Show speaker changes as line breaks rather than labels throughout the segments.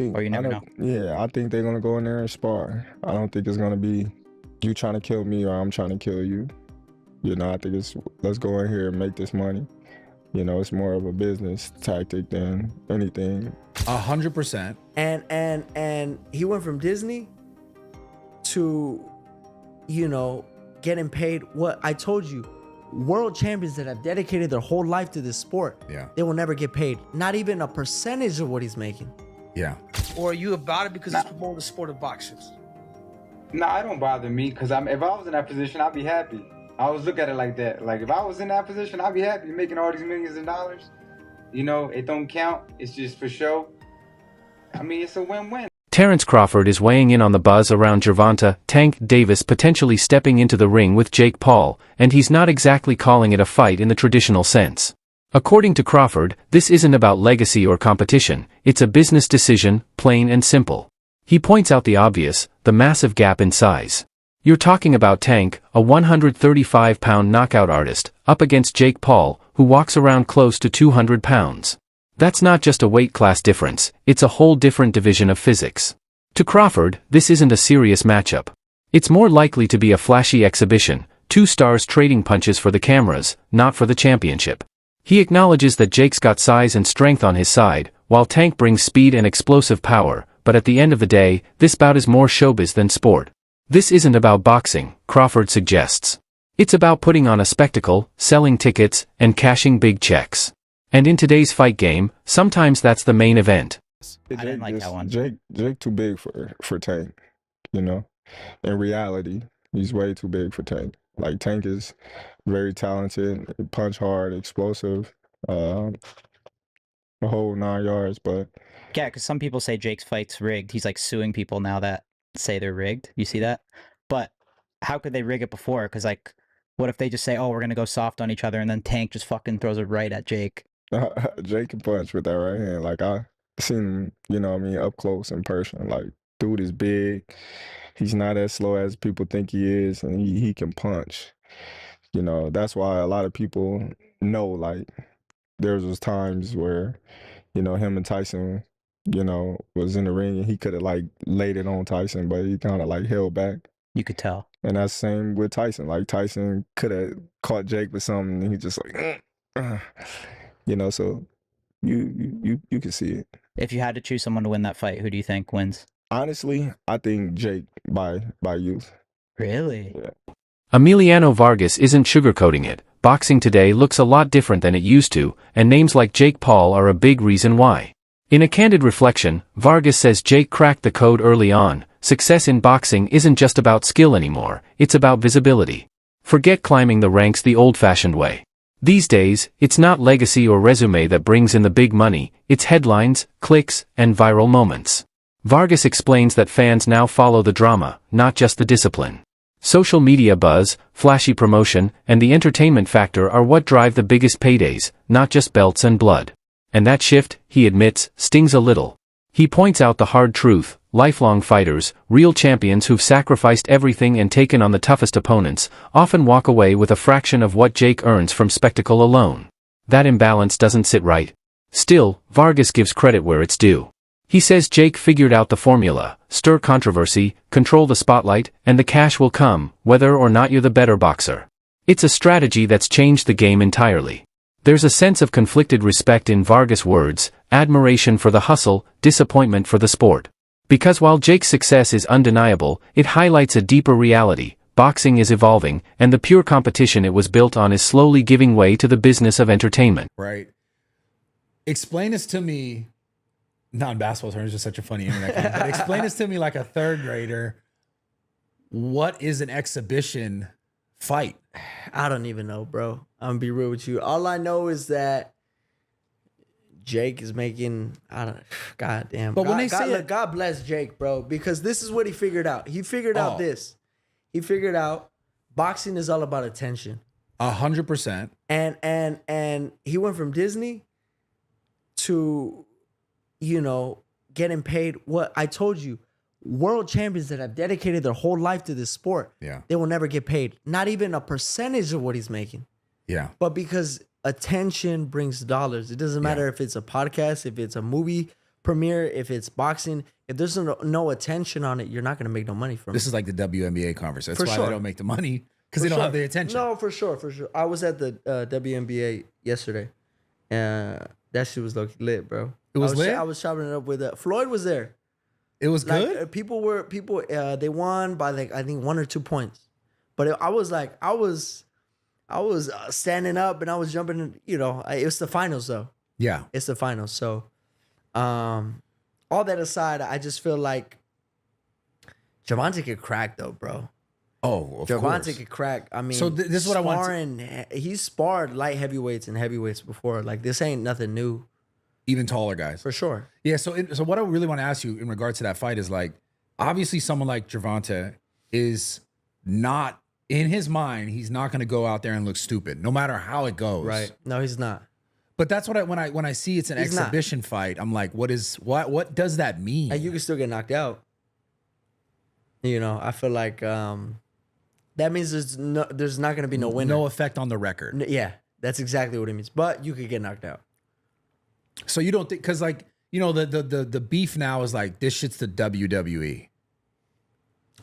Or you never know.
Yeah, I think they're gonna go in there and spar. I don't think it's gonna be you trying to kill me or I'm trying to kill you. You know, I think it's let's go in here and make this money. You know, it's more of a business tactic than anything.
100%.
And he went from Disney to, you know, getting paid what I told you. World champions that have dedicated their whole life to this sport, they will never get paid. Not even a percentage of what he's making.
Yeah.
Or are you about it because it's promoting the sport of boxing?
Nah, it don't bother me because if I was in that position, I'd be happy. I always look at it like that. Like if I was in that position, I'd be happy making all these millions of dollars. You know, it don't count. It's just for show. I mean, it's a win-win.
Terence Crawford is weighing in on the buzz around Gervonta Tank Davis potentially stepping into the ring with Jake Paul, and he's not exactly calling it a fight in the traditional sense. According to Crawford, this isn't about legacy or competition, it's a business decision, plain and simple. He points out the obvious, the massive gap in size. You're talking about Tank, a 135-pound knockout artist, up against Jake Paul, who walks around close to 200 pounds. That's not just a weight class difference, it's a whole different division of physics. To Crawford, this isn't a serious matchup. It's more likely to be a flashy exhibition, two stars trading punches for the cameras, not for the championship. He acknowledges that Jake's got size and strength on his side, while Tank brings speed and explosive power, but at the end of the day, this bout is more showbiz than sport. This isn't about boxing, Crawford suggests. It's about putting on a spectacle, selling tickets, and cashing big checks. And in today's fight game, sometimes that's the main event.
I didn't like that one.
Jake too big for Tank, you know? In reality, he's way too big for Tank. Like, Tank is very talented, punch hard, explosive, the whole 9 yards, but...
Yeah, because some people say Jake's fight's rigged. He's like suing people now that say they're rigged. You see that? But how could they rig it before? Because, like, what if they just say, oh, we're going to go soft on each other, and then Tank just fucking throws it right at Jake?
Jake can punch with that right hand. Like, I seen him, you know what I mean, up close in person. Like, dude is big. He's not as slow as people think he is, and he can punch. You know, that's why a lot of people know, like, there was times where, you know, him and Tyson, you know, was in the ring, and he could have, like, laid it on Tyson, but he kind of, like, held back.
You could tell.
And that's the same with Tyson. Like, Tyson could have caught Jake with something, and he just like, you know, so you can see it.
If you had to choose someone to win that fight, who do you think wins?
Honestly, I think Jake by youth.
Really?
Yeah.
Emiliano Vargas isn't sugarcoating it. Boxing today looks a lot different than it used to, and names like Jake Paul are a big reason why. In a candid reflection, Vargas says Jake cracked the code early on. Success in boxing isn't just about skill anymore, it's about visibility. Forget climbing the ranks the old-fashioned way. These days, it's not legacy or resume that brings in the big money, it's headlines, clicks, and viral moments. Vargas explains that fans now follow the drama, not just the discipline. Social media buzz, flashy promotion, and the entertainment factor are what drive the biggest paydays, not just belts and blood. And that shift, he admits, stings a little. He points out the hard truth: lifelong fighters, real champions who've sacrificed everything and taken on the toughest opponents, often walk away with a fraction of what Jake earns from spectacle alone. That imbalance doesn't sit right. Still, Vargas gives credit where it's due. He says Jake figured out the formula: stir controversy, control the spotlight, and the cash will come, whether or not you're the better boxer. It's a strategy that's changed the game entirely. There's a sense of conflicted respect in Vargas' words, admiration for the hustle, disappointment for the sport. Because while Jake's success is undeniable, it highlights a deeper reality: boxing is evolving, and the pure competition it was built on is slowly giving way to the business of entertainment.
Right. Explain this to me, not in basketball terms, just such a funny internet comment, but explain this to me like a third grader. What is an exhibition fight?
I don't even know, bro. I'm gonna be real with you. All I know is that Jake is making, I don't, goddamn.
But when they say
look, God bless Jake, bro, because this is what he figured out. He figured out this. He figured out boxing is all about attention.
100%.
And he went from Disney to, you know, getting paid what I told you. World champions that have dedicated their whole life to this sport, they will never get paid. Not even a percentage of what he's making.
Yeah.
But because attention brings dollars. It doesn't matter if it's a podcast, if it's a movie premiere, if it's boxing, if there's no attention on it, you're not gonna make no money from
This
it.
is like the WNBA conversation. That's
For
why
sure.
they don't make the money because
For
they don't
sure.
have the attention.
No, for sure. I was at the WNBA yesterday, and that shit was lit, bro.
It was lit?
I was chopping it up with Floyd was there.
It was
Like
good.
people they won by like I think 1 or 2 points, but I was standing up and I was jumping. It was the finals though.
Yeah.
It's the finals. So, all that aside, I just feel like Gervonta could crack though, bro.
Oh, of
Gervonta
course.
could crack. I mean,
So this is what I want
He's sparred light heavyweights and heavyweights before. Like this ain't nothing new
Even taller guys.
for sure.
Yeah. So what I really want to ask you in regards to that fight is like, obviously someone like Gervonta is not in his mind. He's not going to go out there and look stupid, no matter how it goes.
Right? No, he's not.
But that's what when I see it's an
He's not.
exhibition fight, I'm like, what does that mean?
And you can still get knocked out. I feel like that means there's not going to be no winner.
No effect on the record.
Yeah, that's exactly what it means. But you could get knocked out.
So you don't think because like the beef now is like this shit's the WWE.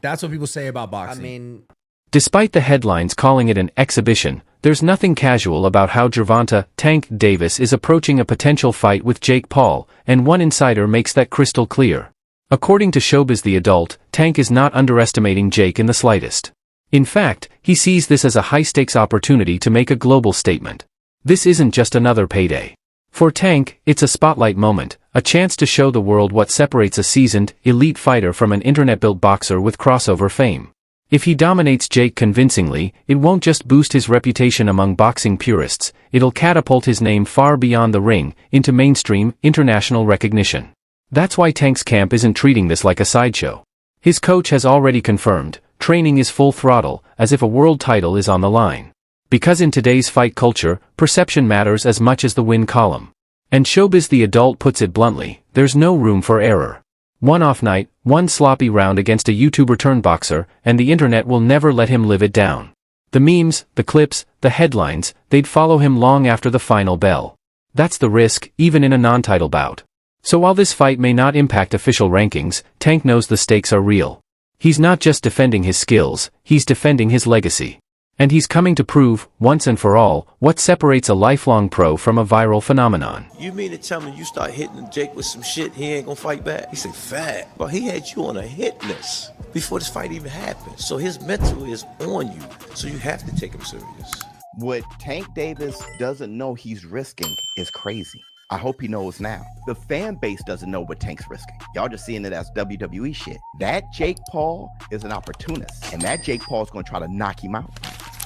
That's what people say about
I
boxing.
mean,
Despite the headlines calling it an exhibition, there's nothing casual about how Gervonta "Tank" Davis is approaching a potential fight with Jake Paul, and one insider makes that crystal clear. According to Showbiz the Adult, Tank is not underestimating Jake in the slightest. In fact, he sees this as a high-stakes opportunity to make a global statement. This isn't just another payday. For Tank, it's a spotlight moment, a chance to show the world what separates a seasoned, elite fighter from an internet-built boxer with crossover fame. If he dominates Jake convincingly, it won't just boost his reputation among boxing purists, it'll catapult his name far beyond the ring, into mainstream, international recognition. That's why Tank's camp isn't treating this like a sideshow. His coach has already confirmed, training is full throttle, as if a world title is on the line. Because in today's fight culture, perception matters as much as the win column. And Showbiz the Adult puts it bluntly, there's no room for error. One off night, one sloppy round against a YouTuber turned boxer, and the internet will never let him live it down. The memes, the clips, the headlines, they'd follow him long after the final bell. That's the risk, even in a non-title bout. So while this fight may not impact official rankings, Tank knows the stakes are real. He's not just defending his skills, he's defending his legacy. And he's coming to prove, once and for all, what separates a lifelong pro from a viral phenomenon.
You mean to tell me you start hitting Jake with some shit, he ain't gonna fight back? He said, "Fat." But he had you on a hit list before this fight even happened. So his mental is on you. So you have to take him serious.
What Tank Davis doesn't know he's risking is crazy. I hope he knows now. The fan base doesn't know what Tank's risking. Y'all just seeing it as WWE shit. That Jake Paul is an opportunist, and that Jake Paul is going to try to knock him out.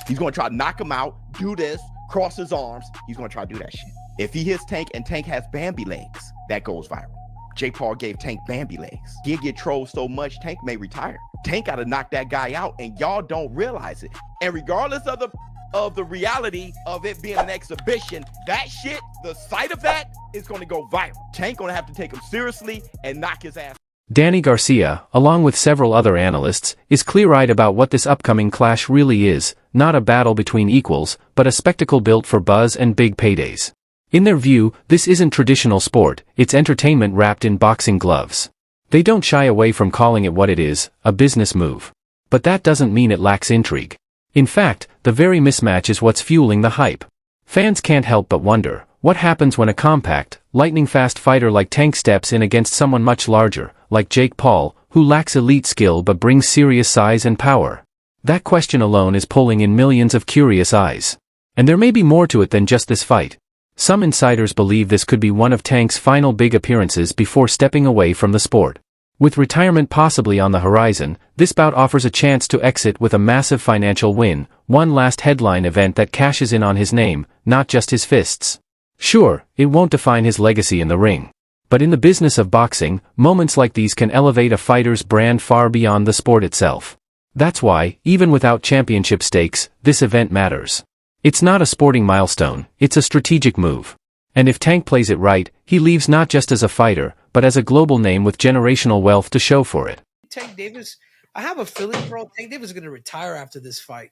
He's going to try to knock him out, do this, cross his arms. He's going to try to do that shit. If he hits Tank and Tank has Bambi legs, that goes viral. Jake Paul gave Tank Bambi legs. He'll get trolled so much, Tank may retire. Tank got to knock that guy out, and y'all don't realize it. And regardless of the reality of it being an exhibition, that shit, the sight of that is going to go viral. Tank going to have to take him seriously and knock his ass.
Danny Garcia, along with several other analysts, is clear-eyed about what this upcoming clash really is, not a battle between equals, but a spectacle built for buzz and big paydays. In their view, this isn't traditional sport, it's entertainment wrapped in boxing gloves. They don't shy away from calling it what it is, a business move. But that doesn't mean it lacks intrigue. In fact, the very mismatch is what's fueling the hype. Fans can't help but wonder, what happens when a compact, lightning-fast fighter like Tank steps in against someone much larger, like Jake Paul, who lacks elite skill but brings serious size and power? That question alone is pulling in millions of curious eyes. And there may be more to it than just this fight. Some insiders believe this could be one of Tank's final big appearances before stepping away from the sport. With retirement possibly on the horizon, this bout offers a chance to exit with a massive financial win, one last headline event that cashes in on his name, not just his fists. Sure, it won't define his legacy in the ring. But in the business of boxing, moments like these can elevate a fighter's brand far beyond the sport itself. That's why, even without championship stakes, this event matters. It's not a sporting milestone, it's a strategic move. And if Tank plays it right, he leaves not just as a fighter, but as a global name with generational wealth to show for it.
Tank Davis, I have a feeling, bro, Tank Davis is going to retire after this fight.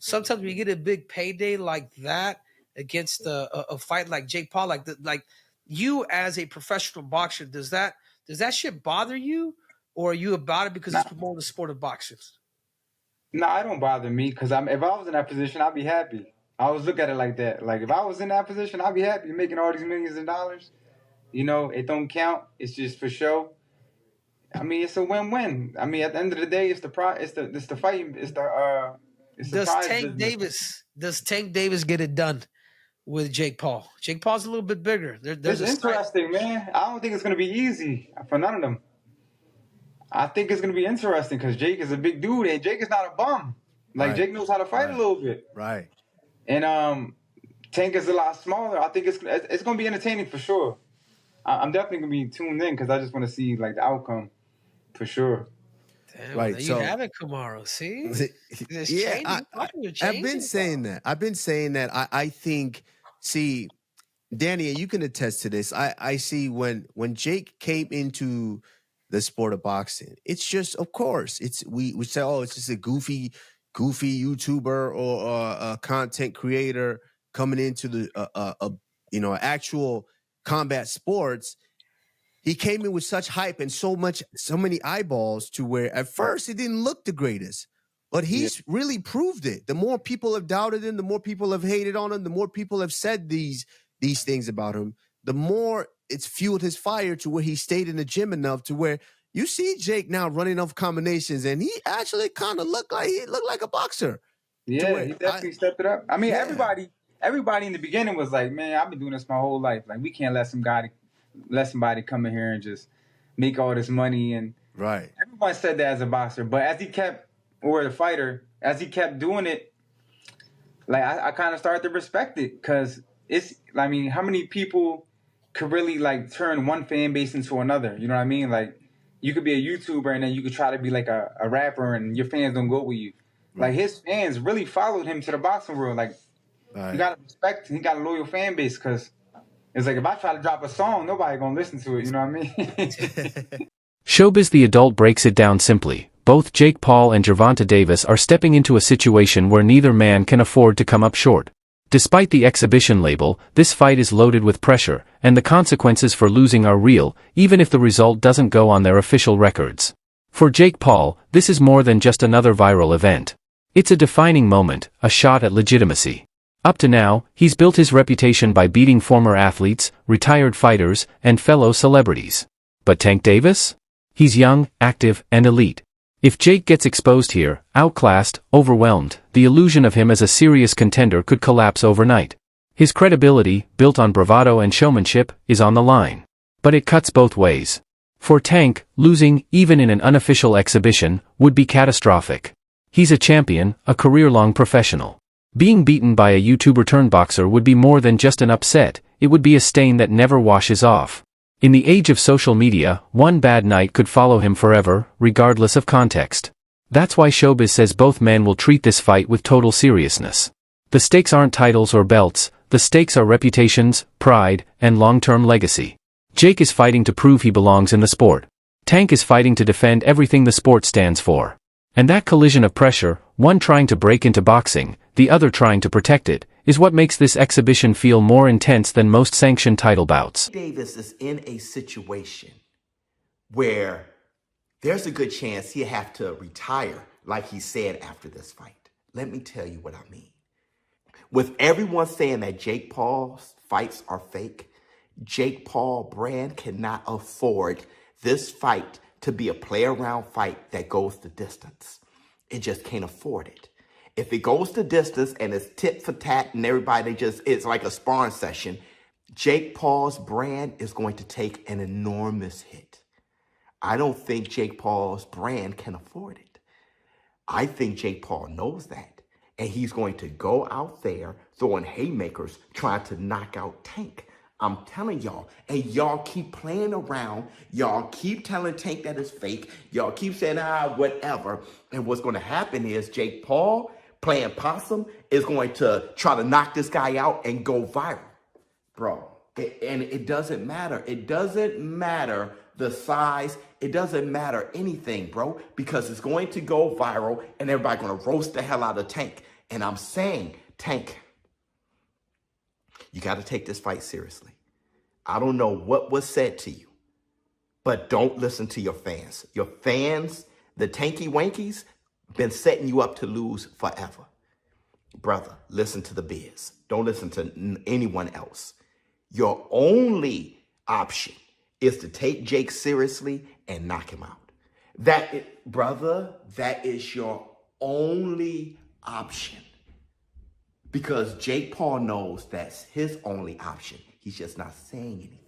Sometimes when you get a big payday like that against a fight like Jake Paul, like you as a professional boxer, does that shit bother you, or are you about it because
Nah,
it's promoting the sport of boxing?
nah, it don't bother me because if I was in that position, I'd be happy. I always look at it like that. Like if I was in that position, I'd be happy making all these millions of dollars. You know, it don't count. It's just for show. I mean, it's a win-win. I mean, at the end of the day, it's the fighting, it's the
Does
prize
Tank
business.
Davis get it done with Jake Paul? Jake Paul's a little bit bigger. There's
It's
a slight,
interesting, man. I don't think it's gonna be easy for none of them. I think it's gonna be interesting because Jake is a big dude, and Jake is not a bum. Like
Right.
Jake knows how to fight a
Right.
little bit,
Right.
and Tank is a lot smaller. I think it's gonna be entertaining for sure. I'm definitely gonna be tuned in because I just want to see like the outcome for sure.
damn,
Right,
there you
so-
have it, Kamaru. See, it's
Yeah,
changing. You're
I've been
changing.
saying that. I've been saying that. I think, see, Danny, and you can attest to this. I see when Jake came into the sport of boxing, it's just, of course, it's we say, oh, it's just a goofy YouTuber or a content creator coming into the actual combat sports. He came in with such hype and so many eyeballs to where at first it didn't look the greatest. But he's really proved it. The more people have doubted him, the more people have hated on him, the more people have said these things about him, the more it's fueled his fire to where he stayed in the gym enough to where you see Jake now running off combinations, and he actually kind of looked like a boxer.
Yeah, he definitely stepped it up. I mean,
Yeah.
everybody in the beginning was like, "Man, I've been doing this my whole life. Like, we can't let somebody come in here and just make all this money." And
Right.
everyone said that as a boxer, but as he kept doing it, like I kind of started to respect it because I mean, how many people could really like turn one fan base into another? You know what I mean? Like, you could be a YouTuber and then you could try to be like a rapper and your fans don't go with you. Like, his fans really followed him to the boxing world. Like, you gotta respect. He got a loyal fan base because it's like if I try to drop a song, nobody gonna listen to it. You know what I mean?
Showbiz the Adult breaks it down simply. Both Jake Paul and Gervonta Davis are stepping into a situation where neither man can afford to come up short. Despite the exhibition label, this fight is loaded with pressure, and the consequences for losing are real, even if the result doesn't go on their official records. For Jake Paul, this is more than just another viral event. It's a defining moment, a shot at legitimacy. Up to now, he's built his reputation by beating former athletes, retired fighters, and fellow celebrities. But Tank Davis? He's young, active, and elite. If Jake gets exposed here, outclassed, overwhelmed, the illusion of him as a serious contender could collapse overnight. His credibility, built on bravado and showmanship, is on the line. But it cuts both ways. For Tank, losing, even in an unofficial exhibition, would be catastrophic. He's a champion, a career-long professional. Being beaten by a YouTuber-turned-boxer would be more than just an upset, it would be a stain that never washes off. In the age of social media, one bad night could follow him forever, regardless of context. That's why Showbiz says both men will treat this fight with total seriousness. The stakes aren't titles or belts, the stakes are reputations, pride, and long-term legacy. Jake is fighting to prove he belongs in the sport. Tank is fighting to defend everything the sport stands for. And that collision of pressure, one trying to break into boxing, the other trying to protect it, is what makes this exhibition feel more intense than most sanctioned title bouts.
Davis is in a situation where there's a good chance he'll have to retire, like he said after this fight. Let me tell you what I mean. With everyone saying that Jake Paul's fights are fake, Jake Paul brand cannot afford this fight to be a play-around fight that goes the distance. It just can't afford it. If it goes the distance and it's tit for tat and it's like a sparring session, Jake Paul's brand is going to take an enormous hit. I don't think Jake Paul's brand can afford it. I think Jake Paul knows that. And he's going to go out there throwing haymakers, trying to knock out Tank. I'm telling y'all, and y'all keep playing around. Y'all keep telling Tank that it's fake. Y'all keep saying, whatever. And what's going to happen is Jake Paul, playing possum, is going to try to knock this guy out and go viral. Bro, and it doesn't matter. It doesn't matter the size. It doesn't matter anything, bro, because it's going to go viral and everybody's going to roast the hell out of Tank. And I'm saying, Tank, you got to take this fight seriously. I don't know what was said to you, but don't listen to your fans. Your fans, the tanky wankies, been setting you up to lose forever. Brother, listen to the biz. Don't listen to anyone else. Your only option is to take Jake seriously and knock him out. Brother, that is your only option. Because Jake Paul knows that's his only option. He's just not saying anything.